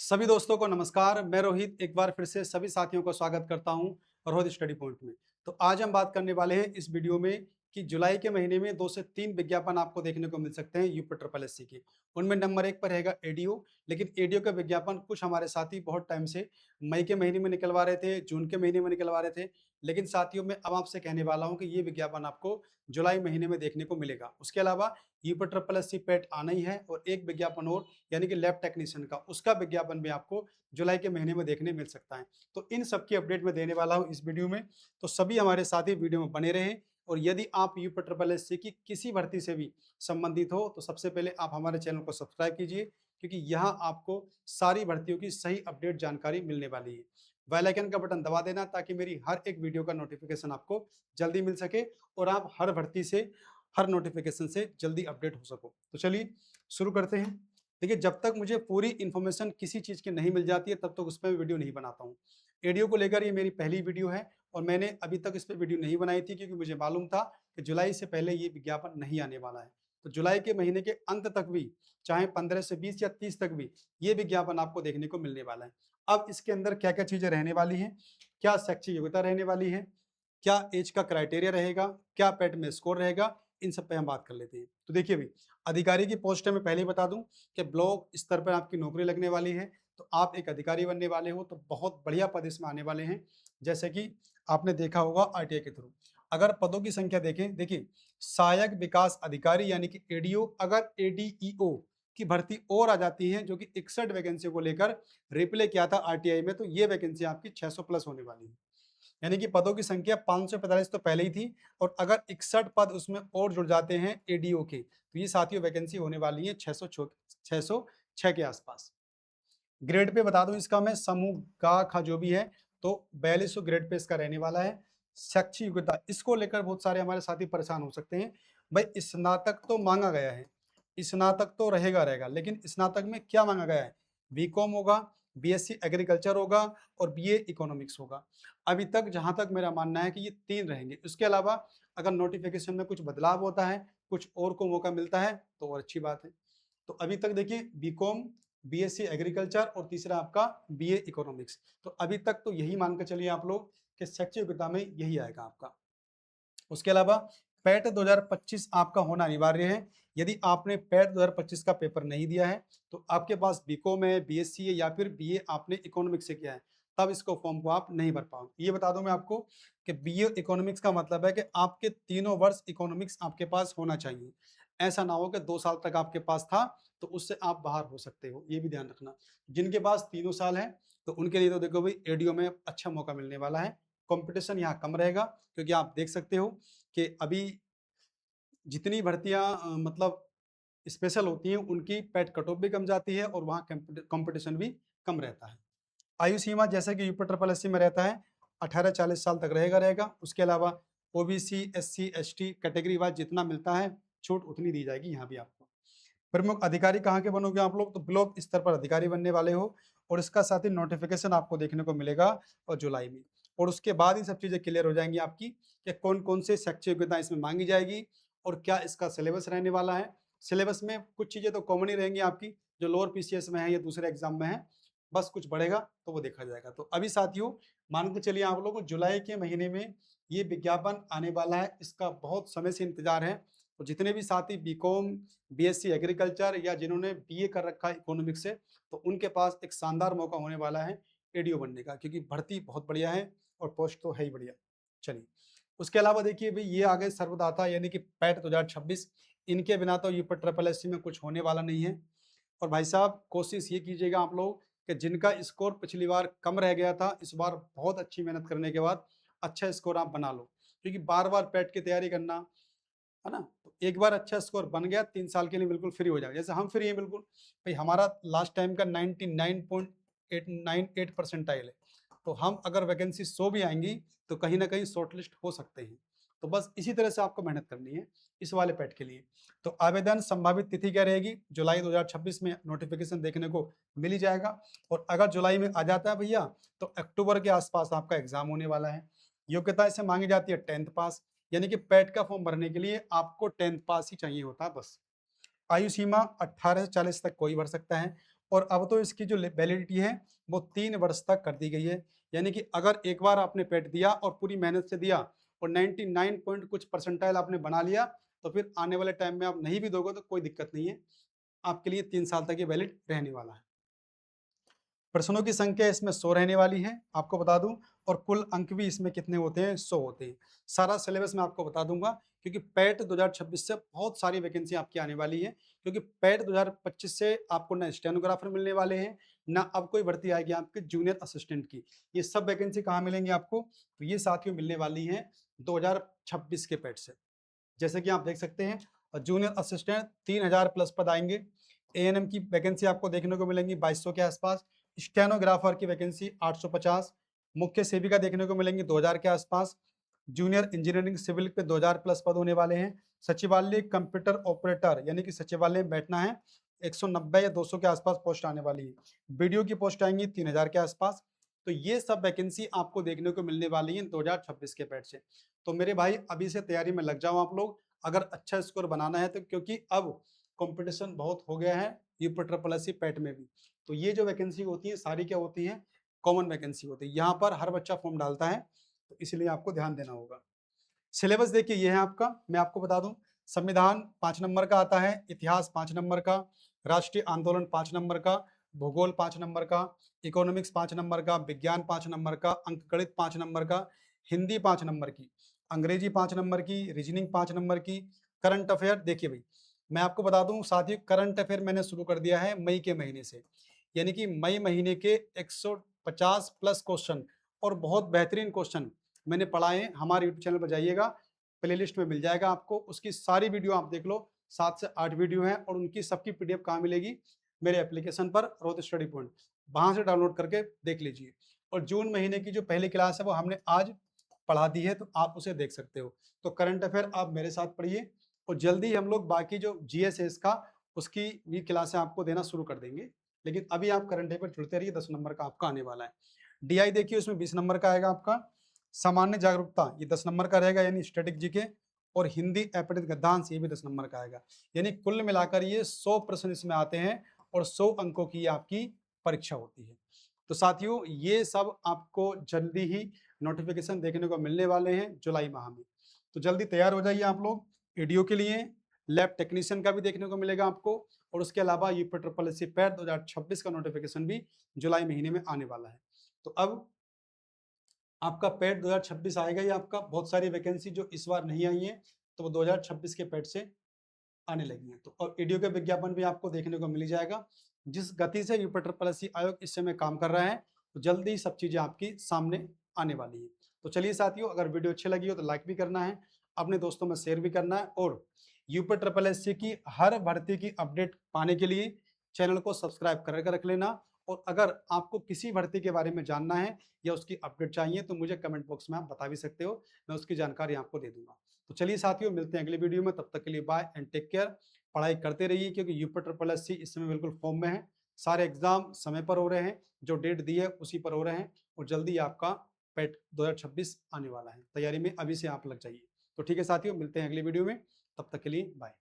सभी दोस्तों को नमस्कार। मैं रोहित एक बार फिर से सभी साथियों का स्वागत करता हूं रोहित स्टडी पॉइंट में। तो आज हम बात करने वाले हैं इस वीडियो में कि जुलाई के महीने में 2 से 3 विज्ञापन आपको देखने को मिल सकते हैं यूपी ट्रिपल एससी के। उनमें नंबर 1 पर रहेगा एडीओ। लेकिन एडीओ का विज्ञापन कुछ हमारे साथी बहुत टाइम से मई के महीने में निकलवा रहे थे, जून के महीने में निकलवा रहे थे। लेकिन साथियों मैं अब आपसे कहने वाला हूँ कि ये विज्ञापन आपको जुलाई महीने में देखने को मिलेगा। उसके अलावा यूपी ट्रिपल एससी पेट आना ही है और एक विज्ञापन और यानी कि लैब टेक्नीशियन का, उसका विज्ञापन भी आपको जुलाई के महीने में देखने मिल सकता है। तो इन सब की अपडेट मैं देने वाला हूँ इस वीडियो में। तो सभी हमारे साथी वीडियो में बने रहें। और यदि आप यूपी ट्रिपल एससी की किसी भर्ती से भी संबंधित हो तो सबसे पहले आप हमारे चैनल को सब्सक्राइब कीजिए, क्योंकि यहाँ आपको सारी भर्तियों की सही अपडेट जानकारी मिलने वाली है। बेल आइकन का बटन दबा देना ताकि मेरी हर एक वीडियो का नोटिफिकेशन आपको जल्दी मिल सके और आप हर भर्ती से, हर नोटिफिकेशन से जल्दी अपडेट हो सको। तो चलिए शुरू करते हैं। देखिए, जब तक मुझे पूरी इन्फॉर्मेशन किसी चीज़ की नहीं मिल जाती है तब तक उस पर वीडियो नहीं बनाता हूँ। एडीओ को लेकर ये मेरी पहली वीडियो है और मैंने अभी तक इस पर वीडियो नहीं बनाई थी, क्योंकि मुझे मालूम था कि जुलाई से पहले ये विज्ञापन नहीं आने वाला है। तो जुलाई के महीने के अंत तक भी, चाहे 15 से 20 या 30 तक भी, ये विज्ञापन आपको देखने को मिलने वाला है। अब इसके अंदर क्या क्या चीज़ें रहने वाली हैं, क्या शैक्षिक योग्यता रहने वाली है, क्या एज का क्राइटेरिया रहेगा, क्या पेट में स्कोर रहेगा, इन सब पे हम बात कर लेते हैं। तो देखिए भाई, अधिकारी की पोस्ट है, मैं पहले ही बता दूं कि ब्लॉक स्तर पर आपकी नौकरी लगने वाली है। तो आप एक अधिकारी बनने वाले हो, तो बहुत बढ़िया पद इसमें आने वाले हैं। जैसे कि आपने देखा होगा आरटीआई के थ्रू। अगर पदों की संख्या देखें, देखिए सहायक विकास अधिकारी यानी कि एडीओ, अगर एडीईओ की भर्ती और आ जाती है जो कि 61 वैकेंसी को लेकर रिप्ले किया था आरटीआई में, तो ये वैकेंसी आपकी 600 प्लस होने वाली है। यानी कि पदों की संख्या 545 तो पहले ही थी, और अगर 61 पद उसमें और जुड़ जाते हैं एडीओ के, तो ये साथियों वैकेंसी होने वाली है 606 के आसपास। ग्रेड पे बता दूं इसका मैं, समूह का खा जो भी है, तो 4200 ग्रेड पे इसका रहने वाला है। शैक्षिक योग्यता, इसको लेकर बहुत सारे हमारे साथी परेशान हो सकते हैं। भाई स्नातक तो मांगा गया है, स्नातक तो रहेगा रहेगा, लेकिन स्नातक में क्या मांगा गया है? बीकॉम होगा, बीएससी एग्रीकल्चर होगा और बीए इकोनॉमिक्स होगा। अभी तक जहां तक मेरा मानना है कि ये 3 रहेंगे। उसके अलावा अगर नोटिफिकेशन में कुछ बदलाव होता है, कुछ और को मौका मिलता है, तो और अच्छी बात है। तो अभी तक देखिए बीकॉम, बीएससी एग्रीकल्चर और तीसरा आपका बीए इकोनॉमिक्स। तो अभी तक तो यही मान के चलिए आप लोग कि शैक्षिक योग्यता में यही आएगा आपका। उसके अलावा पैट 2025 आपका होना अनिवार्य है। यदि आपने पैट 2025 का पेपर नहीं दिया है, तो आपके पास बीकॉम है, बीएससी है या फिर बीए आपने इकोनॉमिक्स से किया है, तब इसको फॉर्म को आप नहीं भर पाओगे। ये बता दूं मैं आपको कि बीए इकोनॉमिक्स का मतलब है कि आपके तीनों वर्ष इकोनॉमिक्स आपके पास होना चाहिए। ऐसा ना हो कि 2 साल तक आपके पास था तो उससे आप बाहर हो सकते हो, ये भी ध्यान रखना। जिनके पास तीनों साल है तो उनके लिए तो देखो भाई एडीओ में अच्छा मौका मिलने वाला है। कंपटीशन यहाँ कम रहेगा, क्योंकि आप देख सकते हो कि अभी जितनी भर्तियां मतलब स्पेशल होती हैं, उनकी पैट कट ऑफ भी कम जाती है और वहाँ कंपटीशन भी कम रहता है। आयु सीमा जैसे कि यूपी ट्रिपल एससी में रहता है 18-40 साल तक रहेगा रहेगा। उसके अलावा OBC, SC, ST category wise जितना मिलता है छूट उतनी दी जाएगी यहाँ भी आपको। प्रमुख अधिकारी कहाँ के बनोगे आप लोग? तो ब्लॉक स्तर पर अधिकारी बनने वाले हो, और इसका साथ ही नोटिफिकेशन आपको देखने को मिलेगा और जुलाई में। और उसके बाद ही सब चीज़ें क्लियर हो जाएंगी आपकी कि कौन कौन से शैक्षिक योग्यता इसमें मांगी जाएगी और क्या इसका सिलेबस रहने वाला है। सिलेबस में कुछ चीज़ें तो कॉमन ही रहेंगी आपकी, जो लोअर पीसीएस में है या दूसरे एग्जाम में है। बस कुछ बढ़ेगा तो वो देखा जाएगा। तो अभी साथियों मान के चलिए आप लोगों को जुलाई के महीने में ये विज्ञापन आने वाला है, इसका बहुत समय से इंतजार है। तो जितने भी साथी बीकॉम, बीएससी एग्रीकल्चर या जिन्होंने बीए कर रखा है इकोनॉमिक्स से, तो उनके पास एक शानदार मौका होने वाला है एडीओ बनने का, क्योंकि भर्ती बहुत बढ़िया है और पोस्ट तो है ही बढ़िया। चलिए, उसके अलावा देखिए भाई ये आ गए सर्वदाता यानी कि पैट 2026। इनके बिना तो यूपी ट्रिपल एससी में कुछ होने वाला नहीं है। और भाई साहब कोशिश ये कीजिएगा आप लोग कि जिनका स्कोर पिछली बार कम रह गया था, इस बार बहुत अच्छी मेहनत करने के बाद अच्छा स्कोर आप बना लो, क्योंकि बार बार पैट की तैयारी करना, है ना? तो एक बार अच्छा स्कोर बन गया 3 साल के लिए बिल्कुल फ्री हो जाएगा। जैसे हम फ्री हैं बिल्कुल। भाई हमारा लास्ट टाइम का 99.898 परसेंटाइल है। तो हम अगर वैकेंसी 100 भी आएँगी तो कहीं न कहीं शॉर्टलिस्ट हो सकते हैं। तो बस इसी तरह से आपको मेहनत करनी है इस वाले पैड के लिए। तो आवेदन संभावित तिथि क्या रहेगी? जुलाई 2026 में नोटिफ़िकेशन देखने को मिल ही जाएगा। और अगर जुलाई में आ जाता है भैया, तो अक्टूबर के आसपास आपका एग्ज़ाम होने वाला है। योग्यता इससे माँगी जाती है 10th पास, यानी कि पैट का फॉर्म भरने के लिए आपको 10th पास ही चाहिए होता है बस। आयु सीमा 18 से 40 तक कोई भर सकता है। और अब तो इसकी जो वैलिडिटी है वो 3 वर्ष तक कर दी गई है। यानी कि अगर एक बार आपने पेट दिया और पूरी मेहनत से दिया और 99 पॉइंट कुछ परसेंटाइल आपने बना लिया, तो फिर आने वाले टाइम में आप नहीं भी दोगे तो कोई दिक्कत नहीं है, आपके लिए 3 साल तक ये वैलिड रहने वाला है। प्रश्नों की संख्या इसमें 100 रहने वाली है, आपको बता दूं, और कुल अंक भी इसमें कितने होते हैं, 100 होते हैं। सारा सिलेबस मैं आपको बता दूंगा, क्योंकि पैट 2026 से बहुत सारी वैकेंसी आपकी आने वाली है। क्योंकि पैट 2025 से आपको ना स्टेनोग्राफर मिलने वाले हैं, ना अब कोई भर्ती आएगी आपके जूनियर असिस्टेंट की। ये सब वैकेंसी कहाँ मिलेंगी आपको, तो ये साथियों मिलने वाली है 2026 के पैट से। जैसे कि आप देख सकते हैं, जूनियर असिस्टेंट 3000 प्लस पद आएंगे। एएनएम की वैकेंसी आपको देखने को मिलेंगी 2200 के आसपास। स्टेनोग्राफर की वैकेंसी 850। मुख्य सेविका देखने को मिलेंगी 2000 के आसपास। जूनियर इंजीनियरिंग सिविल पे 2000 प्लस पद होने वाले हैं। सचिवालय कंप्यूटर ऑपरेटर यानी कि सचिवालय में बैठना है, 190 या 200 के आसपास पोस्ट आने वाली है। बीडीओ की पोस्ट आएंगी 3000 के आसपास। तो ये सब वैकेंसी आपको देखने को मिलने वाली है 2026 के पैट से। तो मेरे भाई अभी से तैयारी में लग जाओ आप लोग, अगर अच्छा स्कोर बनाना है तो, क्योंकि अब कंपटीशन बहुत हो गया है यूपी ट्रिपल एससी पैट में भी। तो ये जो वैकेंसी होती है सारी क्या होती है, कॉमन वैकेंसी होती है। यहाँ पर हर बच्चा फॉर्म डालता है, तो इसलिए आपको ध्यान देना होगा। सिलेबस देखिए ये है आपका, मैं आपको बता दूं, संविधान 5 नंबर का आता है, इतिहास 5 नंबर का, राष्ट्रीय आंदोलन 5 नंबर का, भूगोल 5 नंबर का, इकोनॉमिक्स 5 नंबर का, विज्ञान 5 नंबर का, अंकगणित 5 नंबर का, हिंदी 5 नंबर की, अंग्रेजी 5 नंबर की, रीजनिंग 5 नंबर की, करंट अफेयर। देखिए भाई मैं आपको बता दूं साथियों, करंट अफेयर मैंने शुरू कर दिया है मई के महीने से, यानी कि मई महीने के 150 प्लस क्वेश्चन और बहुत बेहतरीन क्वेश्चन मैंने पढ़ाए हैं। हमारे यूट्यूब चैनल पर जाइएगा, प्लेलिस्ट में मिल जाएगा आपको, उसकी सारी वीडियो आप देख लो। 7 से 8 वीडियो हैं और उनकी सबकी पीडीएफ कहाँ मिलेगी, मेरे एप्लीकेशन पर रोज स्टडी पॉइंट, वहां से डाउनलोड करके देख लीजिए। और जून महीने की जो पहली क्लास है वो हमने आज पढ़ा दी है, तो आप उसे देख सकते हो। तो करंट अफेयर आप मेरे साथ पढ़िए, और जल्दी हम लोग बाकी जो जीएसएस का उसकी भी क्लासें आपको देना शुरू कर देंगे। लेकिन अभी आप करंट अफेयर जुड़ते रहिए, 10 नंबर का आपका आने वाला है। डीआई देखिए उसमें 20 नंबर का आएगा आपका। सामान्य जागरूकता ये 10 नंबर का रहेगा, यानी स्टैटिक जीके। और हिंदी अपठित गद्यांश ये भी 10 नंबर का आएगा। यानी कुल मिलाकर ये 100 प्रश्न इसमें आते हैं और 100 अंकों की आपकी परीक्षा होती है। तो साथियों ये सब आपको जल्दी ही नोटिफिकेशन देखने को मिलने वाले हैं जुलाई माह में। तो जल्दी तैयार हो जाइए आप लोग वीडियो के लिए। लैब टेक्नीशियन का भी देखने को मिलेगा आपको, और उसके अलावा यूपी ट्रिपल एससी पैट 2026 का नोटिफिकेशन भी जुलाई महीने में आने वाला है। तो अब आपका पैट 2026 आएगा ही, आपका बहुत सारी वैकेंसी जो इस बार नहीं आई है तो वो 2026 के पैट से आने लगी है। तो और वीडियो के विज्ञापन भी आपको देखने को मिल जाएगा। जिस गति से यूपी ट्रिपल एससी आयोग इस समय काम कर रहा है, तो जल्दी ही सब चीजें आपकी सामने आने वाली है। तो चलिए साथियों, अगर वीडियो अच्छी लगी हो तो लाइक भी करना है, अपने दोस्तों में शेयर भी करना है, और यूपी ट्रिपल एससी की हर भर्ती की अपडेट पाने के लिए चैनल को सब्सक्राइब करके रख लेना। और अगर आपको किसी भर्ती के बारे में जानना है या उसकी अपडेट चाहिए तो मुझे कमेंट बॉक्स में आप बता भी सकते हो, मैं उसकी जानकारी आपको दे दूंगा। तो चलिए साथियों, मिलते हैं अगली वीडियो में, तब तक के लिए बाय एंड टेक केयर। पढ़ाई करते रहिए, क्योंकि यूपी ट्रिपल एससी इस समय बिल्कुल फॉर्म में है। सारे एग्जाम समय पर हो रहे हैं, जो डेट दी है उसी पर हो रहे हैं, और जल्दी आपका पैट 2026 आने वाला है। तैयारी में अभी से आप लग जाइए। तो ठीक है साथियों, मिलते हैं अगली वीडियो में, तब तक के लिए बाय।